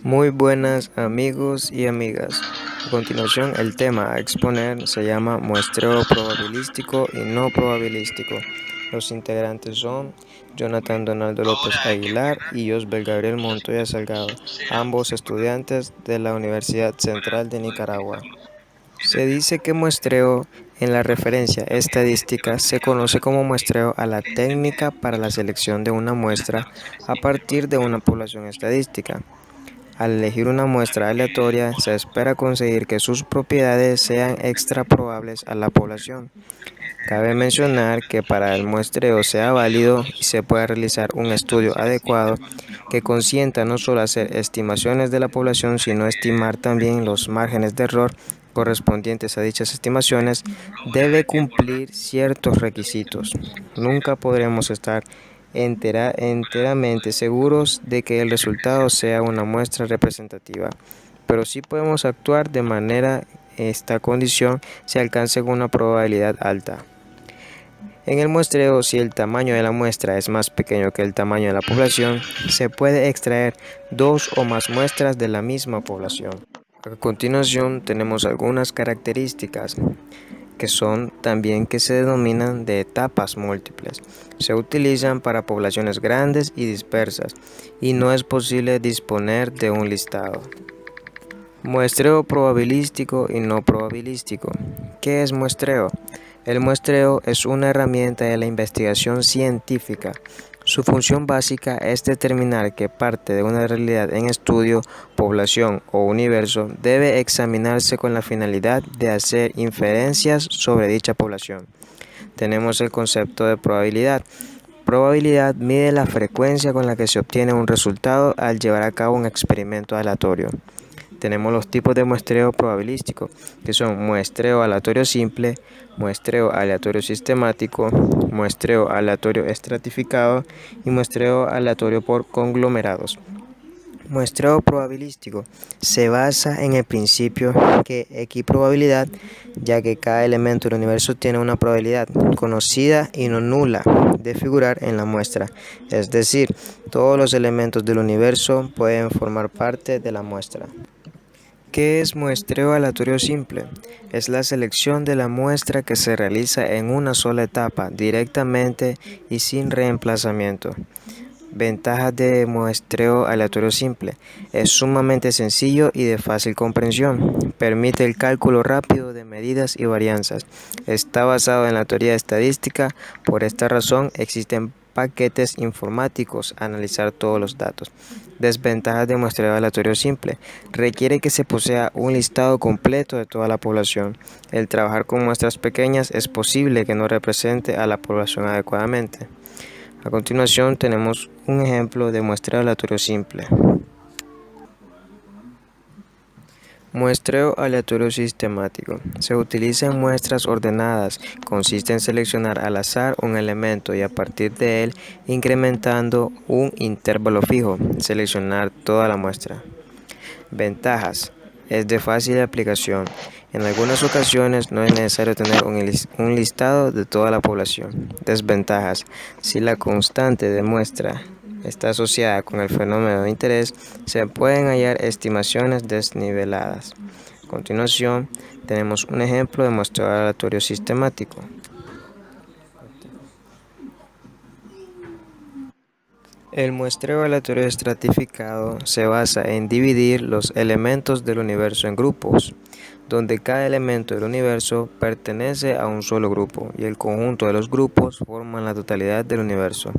Muy buenas amigos y amigas. A continuación, el tema a exponer se llama muestreo probabilístico y no probabilístico. Los integrantes son Jonathan Donaldo López Aguilar y Osbel Gabriel Montoya Salgado, ambos estudiantes de la Universidad Central de Nicaragua. Se dice que muestreo en la referencia estadística se conoce como muestreo a la técnica para la selección de una muestra a partir de una población estadística. Al elegir una muestra aleatoria, se espera conseguir que sus propiedades sean extraprobables a la población. Cabe mencionar que para el muestreo sea válido y se pueda realizar un estudio adecuado que consienta no solo hacer estimaciones de la población, sino estimar también los márgenes de error correspondientes a dichas estimaciones, debe cumplir ciertos requisitos. Nunca podremos estar enteramente seguros de que el resultado sea una muestra representativa, pero sí podemos actuar de manera esta condición se alcance con una probabilidad alta. En el muestreo, si el tamaño de la muestra es más pequeño que el tamaño de la población, se puede extraer dos o más muestras de la misma población. A continuación tenemos algunas características que son también que se denominan de etapas múltiples. Se utilizan para poblaciones grandes y dispersas y no es posible disponer de un listado. Muestreo probabilístico y no probabilístico. ¿Qué es muestreo? El muestreo es una herramienta de la investigación científica. Su función básica es determinar qué parte de una realidad en estudio, población o universo debe examinarse con la finalidad de hacer inferencias sobre dicha población. Tenemos el concepto de probabilidad. Probabilidad mide la frecuencia con la que se obtiene un resultado al llevar a cabo un experimento aleatorio. Tenemos los tipos de muestreo probabilístico, que son muestreo aleatorio simple, muestreo aleatorio sistemático, muestreo aleatorio estratificado y muestreo aleatorio por conglomerados. Muestreo probabilístico se basa en el principio que equiprobabilidad, ya que cada elemento del universo tiene una probabilidad conocida y no nula de figurar en la muestra, es decir, todos los elementos del universo pueden formar parte de la muestra. ¿Qué es muestreo aleatorio simple? Es la selección de la muestra que se realiza en una sola etapa, directamente y sin reemplazamiento. Ventajas de muestreo aleatorio simple. Es sumamente sencillo y de fácil comprensión. Permite el cálculo rápido de medidas y varianzas. Está basado en la teoría estadística. Por esta razón existen paquetes informáticos a analizar todos los datos. Desventajas de muestreo aleatorio simple. Requiere que se posea un listado completo de toda la población. El trabajar con muestras pequeñas es posible que no represente a la población adecuadamente. A continuación tenemos un ejemplo de muestreo aleatorio simple. Muestreo aleatorio sistemático. Se utiliza en muestras ordenadas. Consiste en seleccionar al azar un elemento y a partir de él, incrementando un intervalo fijo, seleccionar toda la muestra. Ventajas. Es de fácil aplicación. En algunas ocasiones no es necesario tener un listado de toda la población. Desventajas. Si la constante de muestra está asociada con el fenómeno de interés, se pueden hallar estimaciones desniveladas. A continuación, tenemos un ejemplo de muestreo aleatorio sistemático. El muestreo aleatorio estratificado se basa en dividir los elementos del universo en grupos, donde cada elemento del universo pertenece a un solo grupo y el conjunto de los grupos forman la totalidad del universo.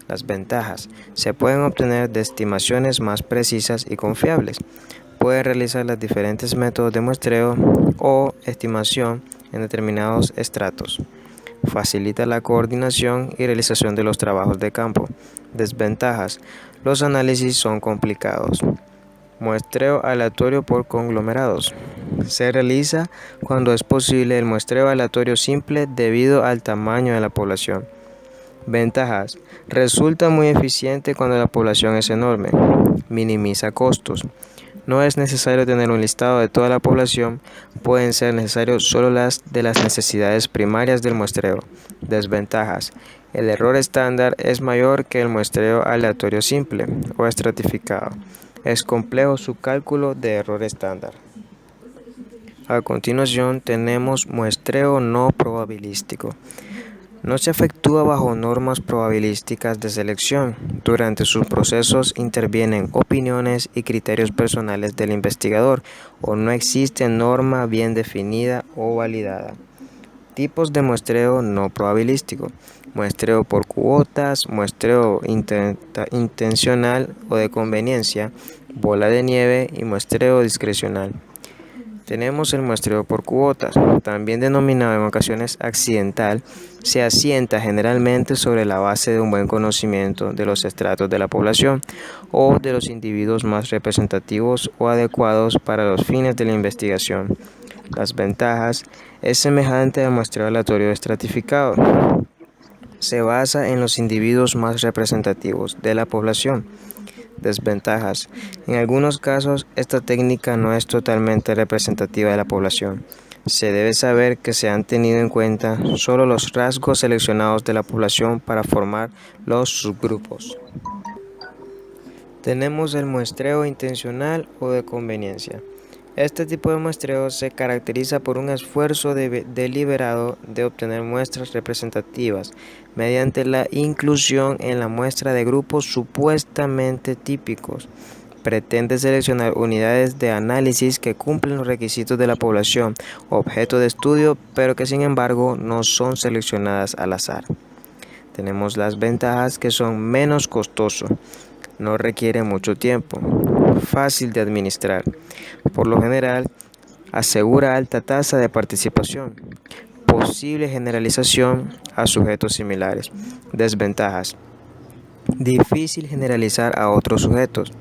Las ventajas. Se pueden obtener de estimaciones más precisas y confiables. Puede realizar los diferentes métodos de muestreo o estimación en determinados estratos. Facilita la coordinación y realización de los trabajos de campo. Desventajas. Los análisis son complicados. Muestreo aleatorio por conglomerados. Se realiza cuando es posible el muestreo aleatorio simple debido al tamaño de la población. Ventajas. Resulta muy eficiente cuando la población es enorme. Minimiza costos. No es necesario tener un listado de toda la población, pueden ser necesarios solo las de las necesidades primarias del muestreo. Desventajas. El error estándar es mayor que el muestreo aleatorio simple o estratificado. Es complejo su cálculo de error estándar. A continuación tenemos muestreo no probabilístico. No se efectúa bajo normas probabilísticas de selección. Durante sus procesos intervienen opiniones y criterios personales del investigador, o no existe norma bien definida o validada. Tipos de muestreo no probabilístico: muestreo por cuotas, muestreo intencional o de conveniencia, bola de nieve y muestreo discrecional. Tenemos el muestreo por cuotas, también denominado en ocasiones accidental. Se asienta generalmente sobre la base de un buen conocimiento de los estratos de la población o de los individuos más representativos o adecuados para los fines de la investigación. Las ventajas: es semejante al muestreo aleatorio estratificado. Se basa en los individuos más representativos de la población. Desventajas: en algunos casos, esta técnica no es totalmente representativa de la población. Se debe saber que se han tenido en cuenta solo los rasgos seleccionados de la población para formar los subgrupos. Tenemos el muestreo intencional o de conveniencia. Este tipo de muestreo se caracteriza por un esfuerzo deliberado de obtener muestras representativas mediante la inclusión en la muestra de grupos supuestamente típicos. Pretende seleccionar unidades de análisis que cumplen los requisitos de la población objeto de estudio, pero que sin embargo no son seleccionadas al azar. Tenemos las ventajas, que son menos costoso, no requiere mucho tiempo, fácil de administrar. Por lo general, asegura alta tasa de participación, posible generalización a sujetos similares. Desventajas: difícil generalizar a otros sujetos,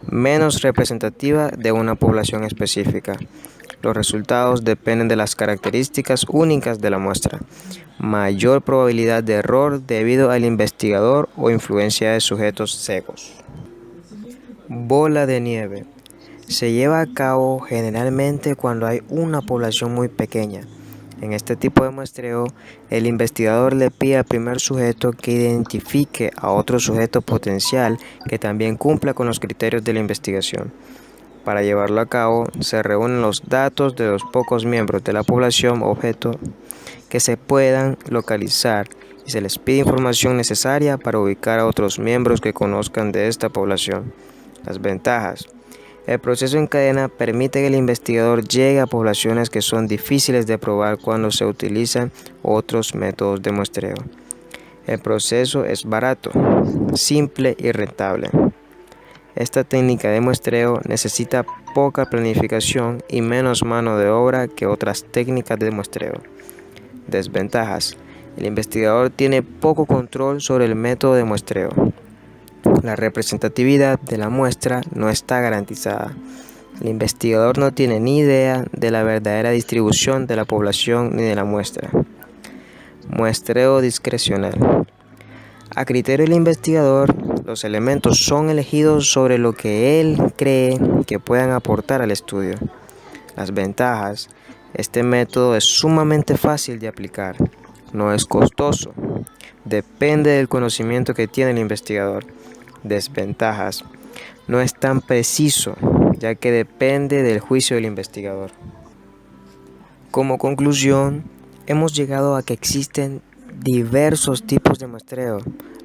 menos representativa de una población específica. Los resultados dependen de las características únicas de la muestra. Mayor probabilidad de error debido al investigador o influencia de sujetos secos. Bola de nieve. Se lleva a cabo generalmente cuando hay una población muy pequeña. En este tipo de muestreo, el investigador le pide al primer sujeto que identifique a otro sujeto potencial que también cumpla con los criterios de la investigación. Para llevarlo a cabo, se reúnen los datos de los pocos miembros de la población objeto que se puedan localizar y se les pide información necesaria para ubicar a otros miembros que conozcan de esta población. Las ventajas: el proceso en cadena permite que el investigador llegue a poblaciones que son difíciles de probar cuando se utilizan otros métodos de muestreo. El proceso es barato, simple y rentable. Esta técnica de muestreo necesita poca planificación y menos mano de obra que otras técnicas de muestreo. Desventajas: el investigador tiene poco control sobre el método de muestreo. La representatividad de la muestra no está garantizada. El investigador no tiene ni idea de la verdadera distribución de la población ni de la muestra. Muestreo discrecional. A criterio del investigador, los elementos son elegidos sobre lo que él cree que puedan aportar al estudio. Las ventajas: este método es sumamente fácil de aplicar, no es costoso, depende del conocimiento que tiene el investigador. Desventajas: no es tan preciso, ya que depende del juicio del investigador. Como conclusión, hemos llegado a que existen diversos tipos de muestreo.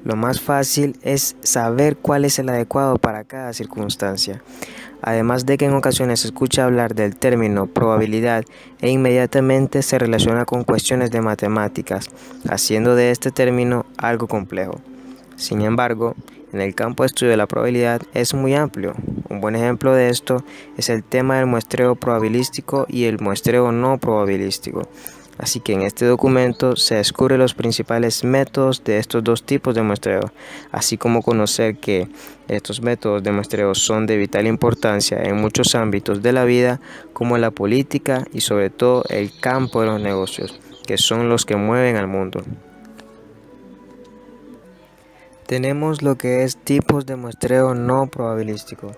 Lo más fácil es saber cuál es el adecuado para cada circunstancia. Además de que en ocasiones se escucha hablar del término probabilidad e inmediatamente se relaciona con cuestiones de matemáticas, haciendo de este término algo complejo. Sin embargo, en el campo de estudio de la probabilidad es muy amplio. Un buen ejemplo de esto es el tema del muestreo probabilístico y el muestreo no probabilístico. Así que en este documento se descubren los principales métodos de estos dos tipos de muestreo, así como conocer que estos métodos de muestreo son de vital importancia en muchos ámbitos de la vida, como la política y sobre todo el campo de los negocios, que son los que mueven al mundo. Tenemos lo que es tipos de muestreo no probabilístico.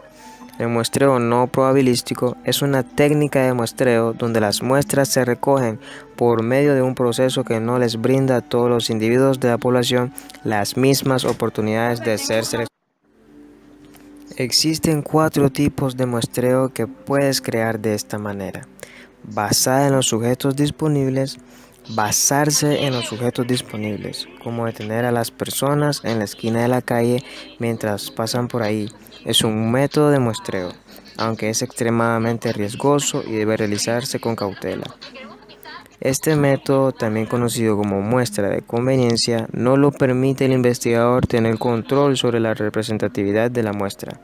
El muestreo no probabilístico es una técnica de muestreo donde las muestras se recogen por medio de un proceso que no les brinda a todos los individuos de la población las mismas oportunidades de ser seleccionados. Existen 4 tipos de muestreo que puedes crear de esta manera: basada en los sujetos disponibles, basarse en los sujetos disponibles, como detener a las personas en la esquina de la calle mientras pasan por ahí. Es un método de muestreo, aunque es extremadamente riesgoso y debe realizarse con cautela. Este método, también conocido como muestra de conveniencia, no lo permite el investigador tener control sobre la representatividad de la muestra.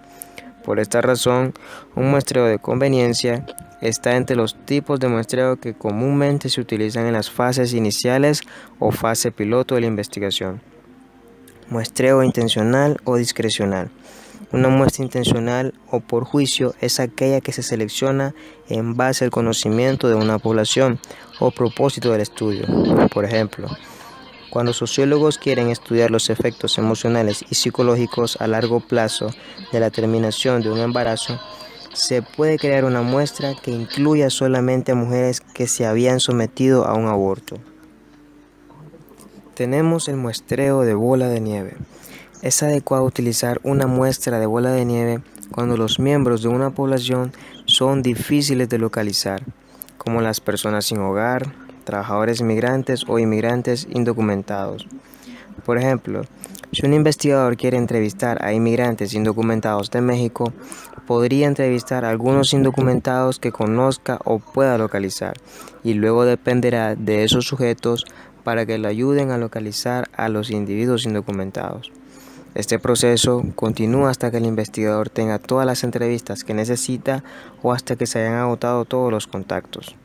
Por esta razón, un muestreo de conveniencia está entre los tipos de muestreo que comúnmente se utilizan en las fases iniciales o fase piloto de la investigación. Muestreo intencional o discrecional. Una muestra intencional o por juicio es aquella que se selecciona en base al conocimiento de una población o propósito del estudio. Por ejemplo, cuando sociólogos quieren estudiar los efectos emocionales y psicológicos a largo plazo de la terminación de un embarazo, se puede crear una muestra que incluya solamente a mujeres que se habían sometido a un aborto. Tenemos el muestreo de bola de nieve. Es adecuado utilizar una muestra de bola de nieve cuando los miembros de una población son difíciles de localizar, como las personas sin hogar, trabajadores migrantes o inmigrantes indocumentados. Por ejemplo, si un investigador quiere entrevistar a inmigrantes indocumentados de México, podría entrevistar a algunos indocumentados que conozca o pueda localizar, y luego dependerá de esos sujetos para que le ayuden a localizar a los individuos indocumentados. Este proceso continúa hasta que el investigador tenga todas las entrevistas que necesita o hasta que se hayan agotado todos los contactos.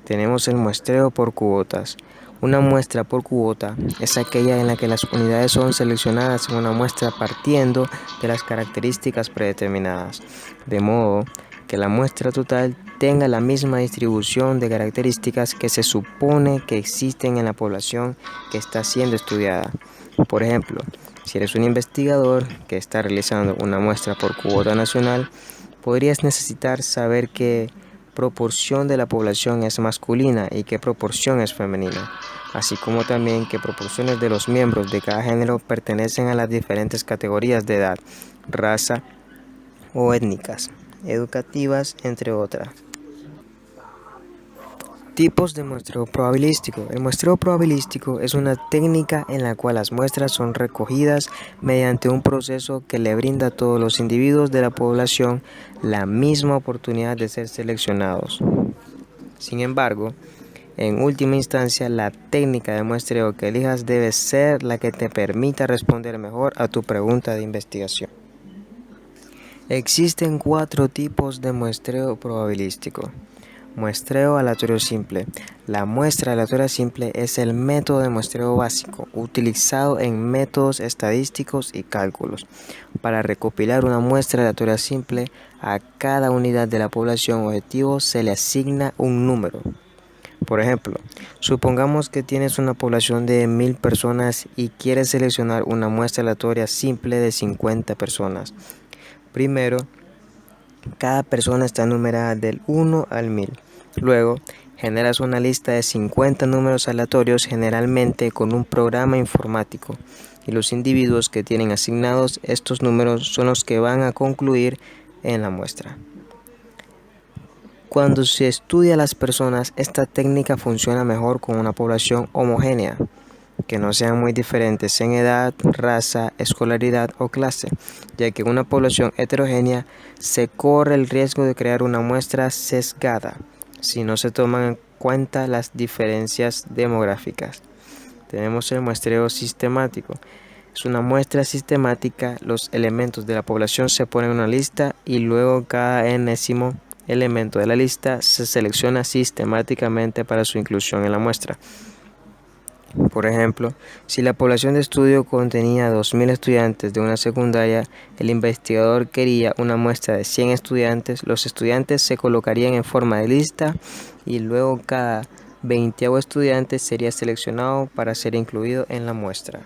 Tenemos el muestreo por cuotas. Una muestra por cuota es aquella en la que las unidades son seleccionadas en una muestra partiendo de las características predeterminadas, de modo que la muestra total tenga la misma distribución de características que se supone que existen en la población que está siendo estudiada. Por ejemplo, si eres un investigador que está realizando una muestra por cuota nacional, podrías necesitar saber qué proporción de la población es masculina y qué proporción es femenina, así como también qué proporciones de los miembros de cada género pertenecen a las diferentes categorías de edad, raza o étnicas, educativas, entre otras. Tipos de muestreo probabilístico. El muestreo probabilístico es una técnica en la cual las muestras son recogidas mediante un proceso que le brinda a todos los individuos de la población la misma oportunidad de ser seleccionados. Sin embargo, en última instancia, la técnica de muestreo que elijas debe ser la que te permita responder mejor a tu pregunta de investigación. Existen 4 tipos de muestreo probabilístico. Muestreo aleatorio simple. La muestra aleatoria simple es el método de muestreo básico utilizado en métodos estadísticos y cálculos. Para recopilar una muestra aleatoria simple, a cada unidad de la población objetivo se le asigna un número. Por ejemplo, supongamos que tienes una población de 1000 personas y quieres seleccionar una muestra aleatoria simple de 50 personas. Primero, cada persona está numerada del 1 al 1000. Luego, generas una lista de 50 números aleatorios, generalmente con un programa informático, y los individuos que tienen asignados estos números son los que van a concluir en la muestra. Cuando se estudia a las personas, esta técnica funciona mejor con una población homogénea, que no sean muy diferentes en edad, raza, escolaridad o clase, ya que en una población heterogénea se corre el riesgo de crear una muestra sesgada si no se toman en cuenta las diferencias demográficas. Tenemos el muestreo sistemático. Es una muestra sistemática, los elementos de la población se ponen en una lista y luego cada enésimo elemento de la lista se selecciona sistemáticamente para su inclusión en la muestra. Por ejemplo, si la población de estudio contenía 2000 estudiantes de una secundaria, el investigador quería una muestra de 100 estudiantes, los estudiantes se colocarían en forma de lista y luego cada 20º estudiante sería seleccionado para ser incluido en la muestra.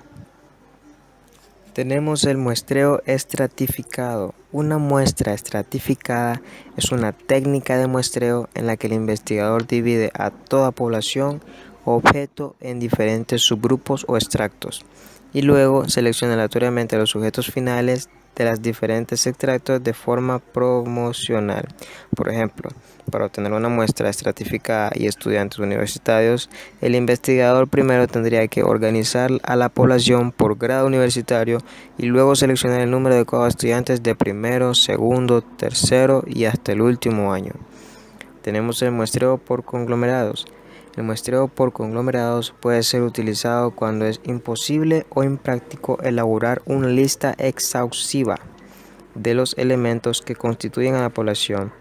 Tenemos el muestreo estratificado. Una muestra estratificada es una técnica de muestreo en la que el investigador divide a toda población objeto en diferentes subgrupos o extractos y luego selecciona aleatoriamente a los sujetos finales de las diferentes extractos de forma promocional. Por ejemplo, para obtener una muestra estratificada y estudiantes universitarios, el investigador primero tendría que organizar a la población por grado universitario y luego seleccionar el número adecuado de estudiantes de primero, segundo, tercero y hasta el último año. Tenemos el muestreo por conglomerados. El muestreo por conglomerados puede ser utilizado cuando es imposible o impráctico elaborar una lista exhaustiva de los elementos que constituyen a la población.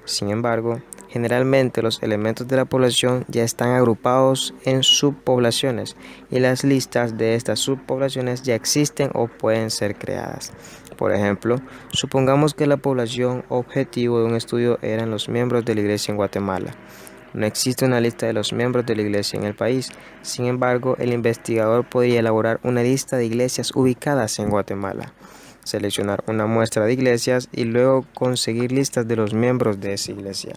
Sin embargo, generalmente los elementos de la población ya están agrupados en subpoblaciones y las listas de estas subpoblaciones ya existen o pueden ser creadas. Por ejemplo, supongamos que la población objetivo de un estudio eran los miembros de la Iglesia en Guatemala. No existe una lista de los miembros de la iglesia en el país. Sin embargo, el investigador podría elaborar una lista de iglesias ubicadas en Guatemala, seleccionar una muestra de iglesias y luego conseguir listas de los miembros de esa iglesia.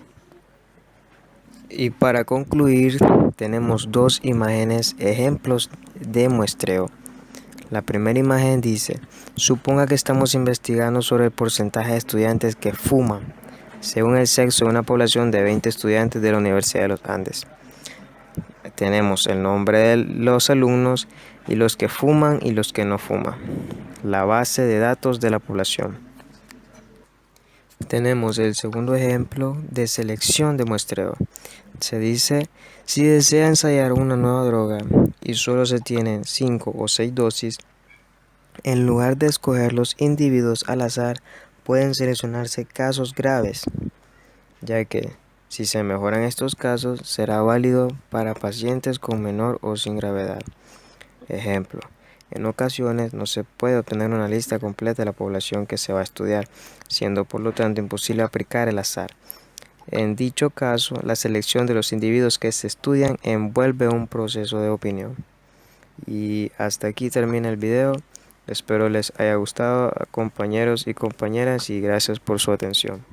Y para concluir, tenemos dos imágenes ejemplos de muestreo. La primera imagen dice: suponga que estamos investigando sobre el porcentaje de estudiantes que fuman, según el sexo de una población de 20 estudiantes de la Universidad de los Andes. Tenemos el nombre de los alumnos y los que fuman y los que no fuman. La base de datos de la población. Tenemos el segundo ejemplo de selección de muestreo. Se dice: si desea ensayar una nueva droga y solo se tienen 5 o 6 dosis, en lugar de escoger los individuos al azar, pueden seleccionarse casos graves, ya que si se mejoran estos casos, será válido para pacientes con menor o sin gravedad. Ejemplo: en ocasiones no se puede obtener una lista completa de la población que se va a estudiar, siendo por lo tanto imposible aplicar el azar. En dicho caso, la selección de los individuos que se estudian envuelve un proceso de opinión. Y hasta aquí termina el video. Espero les haya gustado, compañeros y compañeras, y gracias por su atención.